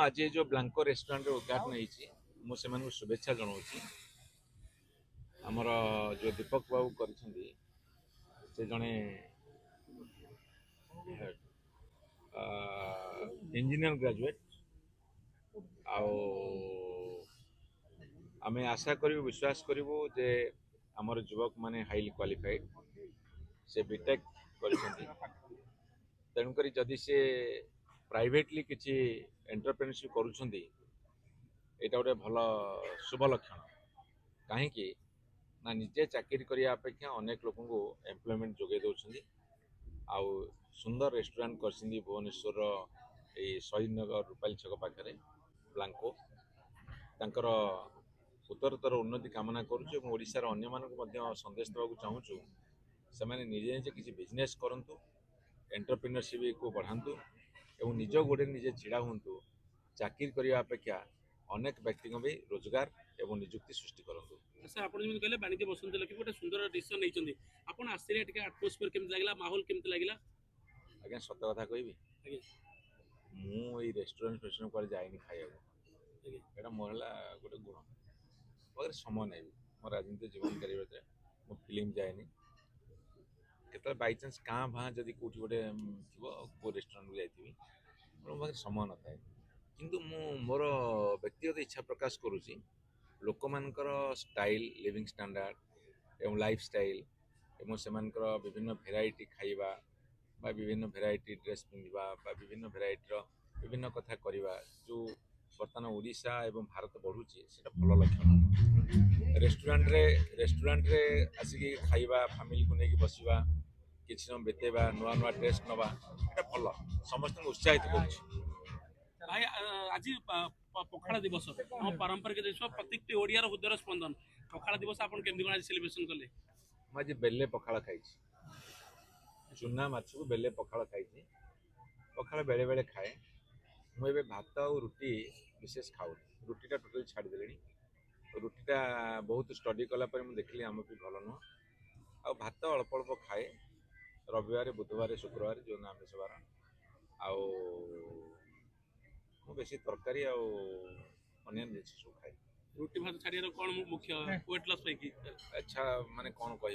आज जो blanco restaurant उद्घाटन होती शुभेच्छा जनाऊँ आमर जो दीपक बाबू कर जड़े इंजीनियर ग्रेजुएट आमे आशा करूँ विश्वास करूँ जे आमर युवक माने हाईली क्वालिफाइड से बीटेक तेणुक जदि से प्राइवेटली किसी एंटरप्रेन्योरशिप करुँच ये गोटे भल शुभ लक्षण कहीं ना निजे चाकरी करने अपेक्षा अनेक लोक एम्प्लॉयमेंट जोगे दौरान आउ सुंदर रेस्टोरेंट कर भुवनेश्वर शहीद नगर रूपाली छक पाखे ब्लांको तांकर उत्तरोत्तर उन्नति कामना करुशार अन्य मानक संदेश देवाक चाहूँ से निजे निजे किसी बिजनेस करूँ एंटरप्रेन्योरशिप को बढ़ातु एवं निज गोड़े निजे छिड़ा हूँ चाकरी करने अपेक्षा अनेक व्यक्ति भी रोजगार एवं निजुक्ति सृष्टि करूँ। सर आप कहले वाणिज्य बसंत लक्ष्मी गोटे सुंदर डिसीजन नहीं आपन आश्चर्य टिके एटमॉस्फियर केमती लागला माहौल केमती लागला आज्ञा सत कथा कहबी मु रेस्टोरेंट फेस्टोरेंट पर जाइनि खाइबा मोर गोटे गुण पाखे समय नहीं मो राजनीति जीवन कर फिल्म जाएनि केत बाईचान्स क्या भाँ जदि कौटी गोटे थो रेस्टोरेंट को जाइए मो पाखे समय न थाए किंतु मु मोर व्यक्तिगत इच्छा प्रकाश करुँची लोक मानकर स्टाइल लिविंग स्टैंडर्ड एवं लाइफ स्टाइल एवं से विभिन्न भेराइटी खाइबा बा विभिन्न भेराइटी ड्रेस पिंधा बा विभिन्न भेराइटी विभिन्न कथा करवा जो बर्तमान ओडिशा एवं भारत बढ़ुची से भल लक्षण रेस्टोरेंट रे आसिक खाइबा फैमिली को लेकिन बसवा किसी समय बितेबा नुआ नुआ टेस्ट नवा ये भल समस्त उत्साहित कर भाई आज पखाड़ा दिवस हम पारंपरिक दिवस प्रत्येक ओडिया हृदय स्पंदन पखाड़ा दिवस आप केमती सेलिब्रेशन कले मुझे बेले पखाड़ खाई चूना माछ को बेले पखाड़ खाई पखाड़ बेले बेले खाए मुझे भात और रुटी विशेष खाऊ रुटीटा टोटल छाड़दे रुटीटा बहुत स्टडी कलापर मुझे देखली आम भी भल नुह आ भात अल्प अल्प खाए रविवार बुधवार शुक्रवार जो आमिष बार बेसी तरकारी अन्य जिन सब खाए रुटी भात छाड़िया कौन मुख्य वेट लॉस अच्छा माने कौन कह